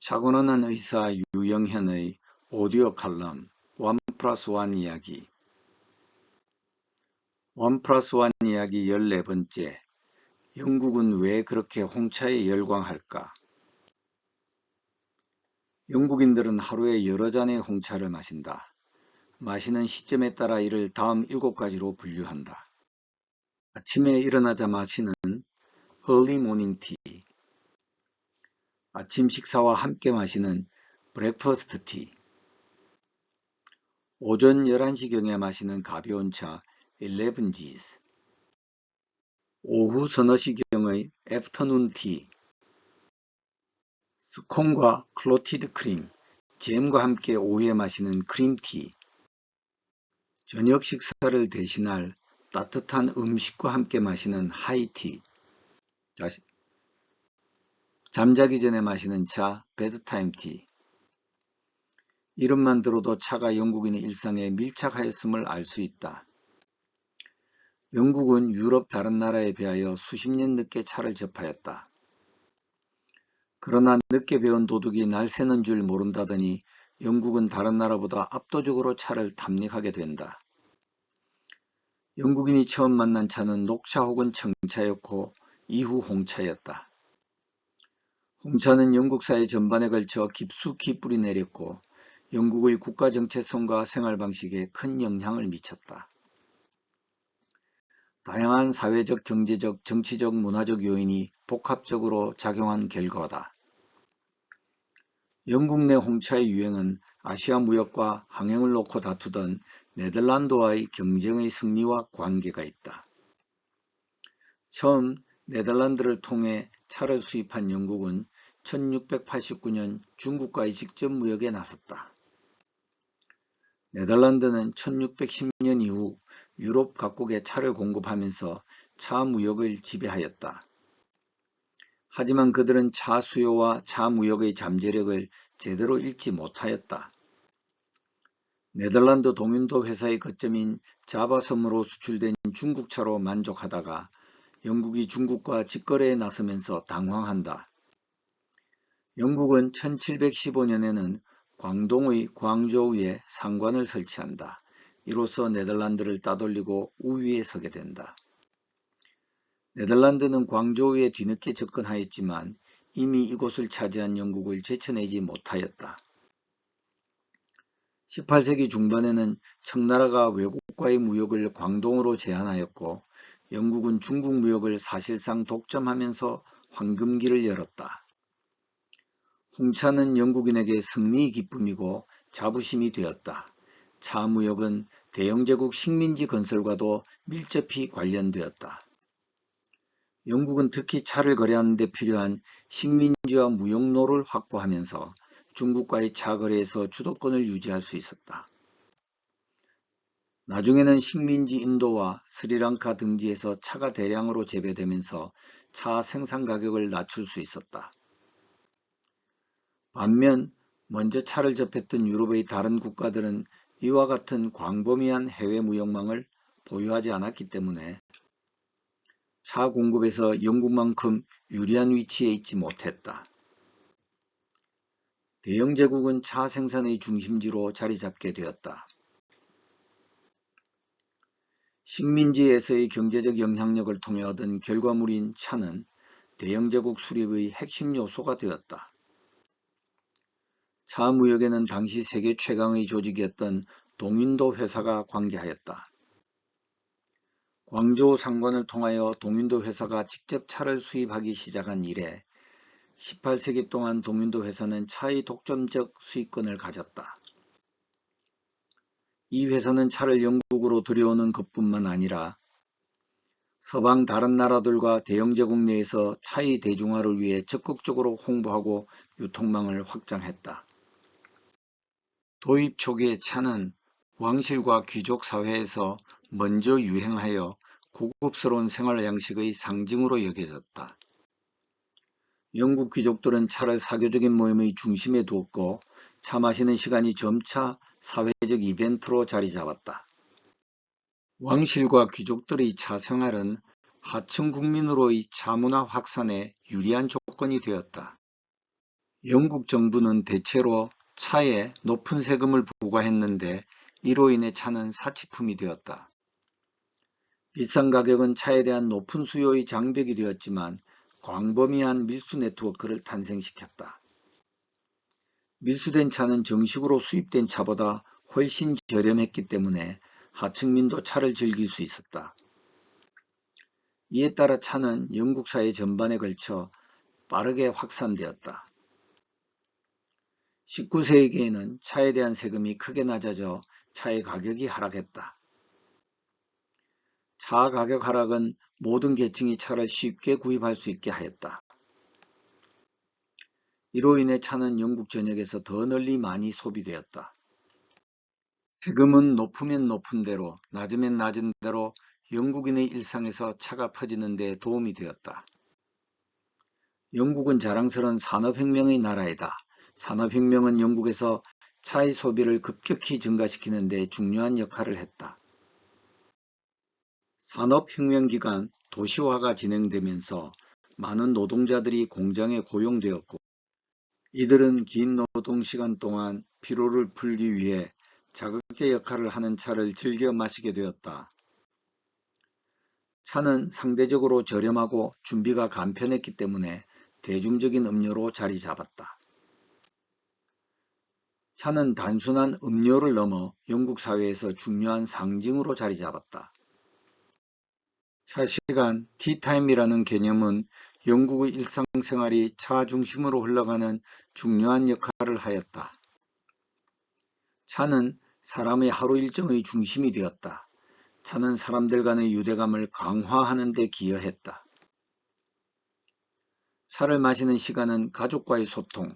차고나는 의사 유영현의 오디오 칼럼 원 플러스 원 이야기 원 플러스 원 이야기 14번째. 영국은 왜 그렇게 홍차에 열광할까? 영국인들은 하루에 여러 잔의 홍차를 마신다. 마시는 시점에 따라 이를 다음 7가지로 분류한다. 아침에 일어나자 마시는 early morning tea, 아침 식사와 함께 마시는 breakfast tea, 오전 11시경에 마시는 가벼운 차 elevenses, 오후 서너 시경의 애프터눈 티, 스콘과 클로티드 크림, 잼과 함께 오후에 마시는 크림티, 저녁 식사를 대신할 따뜻한 음식과 함께 마시는 하이티, 잠자기 전에 마시는 차 베드타임 티. 이름만 들어도 차가 영국인의 일상에 밀착하였음을 알 수 있다. 영국은 유럽 다른 나라에 비하여 수십 년 늦게 차를 접하였다. 그러나 늦게 배운 도둑이 날 새는 줄 모른다더니 영국은 다른 나라보다 압도적으로 차를 탐닉하게 된다. 영국인이 처음 만난 차는 녹차 혹은 청차였고 이후 홍차였다. 홍차는 영국 사회 전반에 걸쳐 깊숙이 뿌리내렸고 영국의 국가 정체성과 생활 방식에 큰 영향을 미쳤다. 다양한 사회적, 경제적, 정치적, 문화적 요인이 복합적으로 작용한 결과다. 영국 내 홍차의 유행은 아시아 무역과 항행을 놓고 다투던 네덜란드와의 경쟁의 승리와 관계가 있다. 처음 네덜란드를 통해 차를 수입한 영국은 1689년 중국과의 직접 무역에 나섰다. 네덜란드는 1610년 이후 유럽 각국에 차를 공급하면서 차 무역을 지배하였다. 하지만 그들은 차 수요와 차 무역의 잠재력을 제대로 읽지 못하였다. 네덜란드 동인도 회사의 거점인 자바 섬으로 수출된 중국차로 만족하다가 영국이 중국과 직거래에 나서면서 당황한다. 영국은 1715년에는 광동의 광저우에 상관을 설치한다. 이로써 네덜란드를 따돌리고 우위에 서게 된다. 네덜란드는 광저우에 뒤늦게 접근하였지만 이미 이곳을 차지한 영국을 제쳐내지 못하였다. 18세기 중반에는 청나라가 외국과의 무역을 광동으로 제한하였고 영국은 중국 무역을 사실상 독점하면서 황금기를 열었다. 홍차는 영국인에게 승리의 기쁨이고 자부심이 되었다. 차 무역은 대영제국 식민지 건설과도 밀접히 관련되었다. 영국은 특히 차를 거래하는 데 필요한 식민지와 무역로를 확보하면서 중국과의 차 거래에서 주도권을 유지할 수 있었다. 나중에는 식민지 인도와 스리랑카 등지에서 차가 대량으로 재배되면서 차 생산 가격을 낮출 수 있었다. 반면 먼저 차를 접했던 유럽의 다른 국가들은 이와 같은 광범위한 해외 무역망을 보유하지 않았기 때문에 차 공급에서 영국만큼 유리한 위치에 있지 못했다. 대영 제국은 차 생산의 중심지로 자리 잡게 되었다. 식민지에서의 경제적 영향력을 통해 얻은 결과물인 차는 대영 제국 수립의 핵심 요소가 되었다. 차 무역에는 당시 세계 최강의 조직이었던 동인도 회사가 관계하였다. 광저우 상관을 통하여 동인도 회사가 직접 차를 수입하기 시작한 이래 18세기 동안 동인도 회사는 차의 독점적 수입권을 가졌다. 이 회사는 차를 영국으로 들여오는 것뿐만 아니라 서방 다른 나라들과 대영제국 내에서 차의 대중화를 위해 적극적으로 홍보하고 유통망을 확장했다. 도입 초기의 차는 왕실과 귀족 사회에서 먼저 유행하여 고급스러운 생활 양식의 상징으로 여겨졌다. 영국 귀족들은 차를 사교적인 모임의 중심에 두었고 차 마시는 시간이 점차 사회적 이벤트로 자리 잡았다. 왕실과 귀족들의 차 생활은 하층 국민으로의 차 문화 확산에 유리한 조건이 되었다. 영국 정부는 대체로 차에 높은 세금을 부과했는데 이로 인해 차는 사치품이 되었다. 비싼 가격은 차에 대한 높은 수요의 장벽이 되었지만 광범위한 밀수 네트워크를 탄생시켰다. 밀수된 차는 정식으로 수입된 차보다 훨씬 저렴했기 때문에 하층민도 차를 즐길 수 있었다. 이에 따라 차는 영국 사회 전반에 걸쳐 빠르게 확산되었다. 19세기에는 차에 대한 세금이 크게 낮아져 차의 가격이 하락했다. 차 가격 하락은 모든 계층이 차를 쉽게 구입할 수 있게 하였다. 이로 인해 차는 영국 전역에서 더 널리 많이 소비되었다. 세금은 높으면 높은 대로, 낮으면 낮은 대로 영국인의 일상에서 차가 퍼지는 데 도움이 되었다. 영국은 자랑스러운 산업혁명의 나라이다. 산업혁명은 영국에서 차의 소비를 급격히 증가시키는 데 중요한 역할을 했다. 산업혁명 기간 도시화가 진행되면서 많은 노동자들이 공장에 고용되었고 이들은 긴 노동시간 동안 피로를 풀기 위해 자극제 역할을 하는 차를 즐겨 마시게 되었다. 차는 상대적으로 저렴하고 준비가 간편했기 때문에 대중적인 음료로 자리 잡았다. 차는 단순한 음료를 넘어 영국 사회에서 중요한 상징으로 자리 잡았다. 차시간, 티타임이라는 개념은 영국의 일상생활이 차 중심으로 흘러가는 중요한 역할을 하였다. 차는 사람의 하루 일정의 중심이 되었다. 차는 사람들 간의 유대감을 강화하는 데 기여했다. 차를 마시는 시간은 가족과의 소통,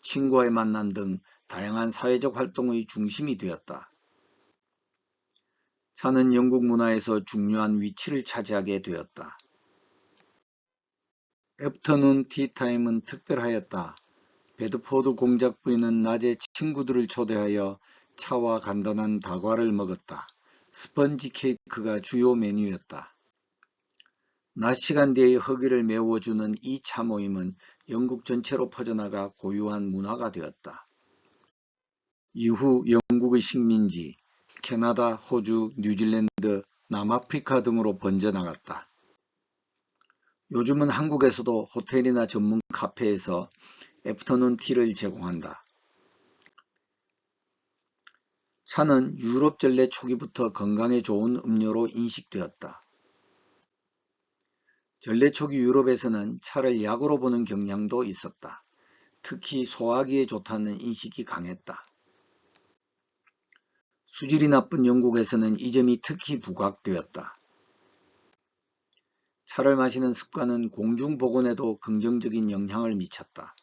친구와의 만남 등 다양한 사회적 활동의 중심이 되었다. 차는 영국 문화에서 중요한 위치를 차지하게 되었다. 애프터눈 티타임은 특별하였다. 베드포드 공작 부인은 낮에 친구들을 초대하여 차와 간단한 다과를 먹었다. 스펀지 케이크가 주요 메뉴였다. 낮 시간대의 허기를 메워주는 이 차 모임은 영국 전체로 퍼져나가 고유한 문화가 되었다. 이후 영국의 식민지, 캐나다, 호주, 뉴질랜드, 남아프리카 등으로 번져나갔다. 요즘은 한국에서도 호텔이나 전문 카페에서 애프터눈 티를 제공한다. 차는 유럽 전래 초기부터 건강에 좋은 음료로 인식되었다. 전래 초기 유럽에서는 차를 약으로 보는 경향도 있었다. 특히 소화기에 좋다는 인식이 강했다. 수질이 나쁜 영국에서는 이 점이 특히 부각되었다. 차를 마시는 습관은 공중보건에도 긍정적인 영향을 미쳤다.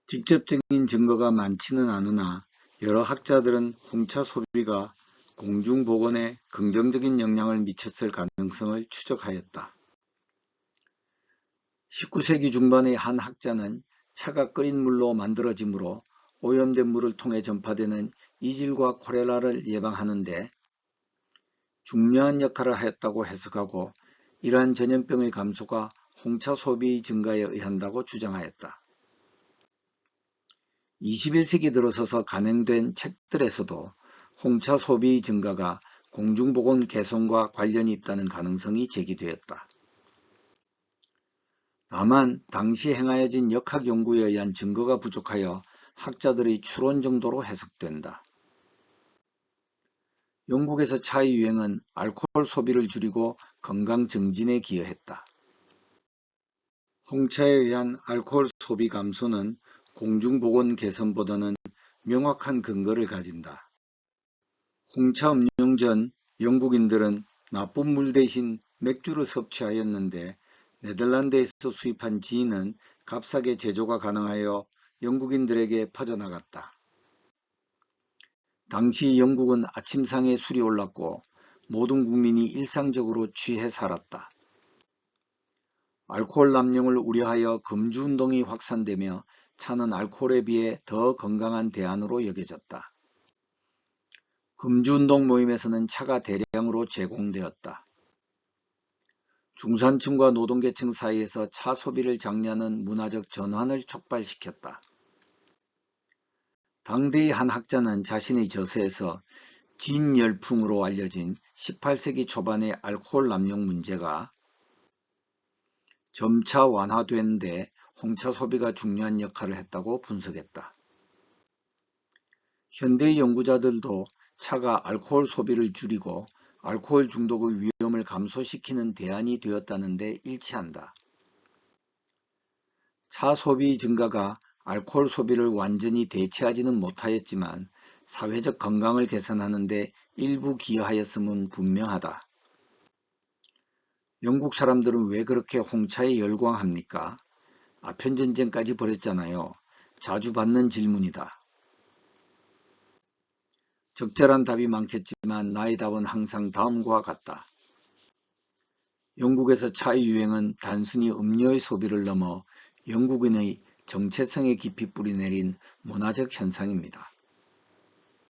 직접적인 증거가 많지는 않으나 여러 학자들은 홍차 소비가 공중보건에 긍정적인 영향을 미쳤을 가능성을 추적하였다. 19세기 중반의 한 학자는 차가 끓인 물로 만들어지므로 오염된 물을 통해 전파되는 이질과 콜레라를 예방하는 데 중요한 역할을 하였다고 해석하고 이러한 전염병의 감소가 홍차 소비의 증가에 의한다고 주장하였다. 21세기 들어서서 간행된 책들에서도 홍차 소비의 증가가 공중보건 개선과 관련이 있다는 가능성이 제기되었다. 다만 당시 행하여진 역학 연구에 의한 증거가 부족하여 학자들의 추론 정도로 해석된다. 영국에서 차의 유행은 알코올 소비를 줄이고 건강 정진에 기여했다. 홍차에 의한 알코올 소비 감소는 공중보건 개선보다는 명확한 근거를 가진다. 홍차 음용 전 영국인들은 나쁜 물 대신 맥주를 섭취하였는데 네덜란드에서 수입한 진은 값싸게 제조가 가능하여 영국인들에게 퍼져나갔다. 당시 영국은 아침상에 술이 올랐고 모든 국민이 일상적으로 취해 살았다. 알코올 남용을 우려하여 금주운동이 확산되며 차는 알코올에 비해 더 건강한 대안으로 여겨졌다. 금주운동 모임에서는 차가 대량으로 제공되었다. 중산층과 노동계층 사이에서 차 소비를 장려하는 문화적 전환을 촉발시켰다. 당대의 한 학자는 자신의 저서에서 진열풍으로 알려진 18세기 초반의 알코올 남용 문제가 점차 완화된 데 홍차 소비가 중요한 역할을 했다고 분석했다. 현대 연구자들도 차가 알코올 소비를 줄이고 알코올 중독의 위험을 감소시키는 대안이 되었다는 데 일치한다. 차 소비 증가가 알코올 소비를 완전히 대체하지는 못하였지만 사회적 건강을 개선하는 데 일부 기여하였음은 분명하다. 영국 사람들은 왜 그렇게 홍차에 열광합니까? 아편전쟁까지 벌였잖아요. 자주 받는 질문이다. 적절한 답이 많겠지만 나의 답은 항상 다음과 같다. 영국에서 차의 유행은 단순히 음료의 소비를 넘어 영국인의 정체성에 깊이 뿌리내린 문화적 현상입니다.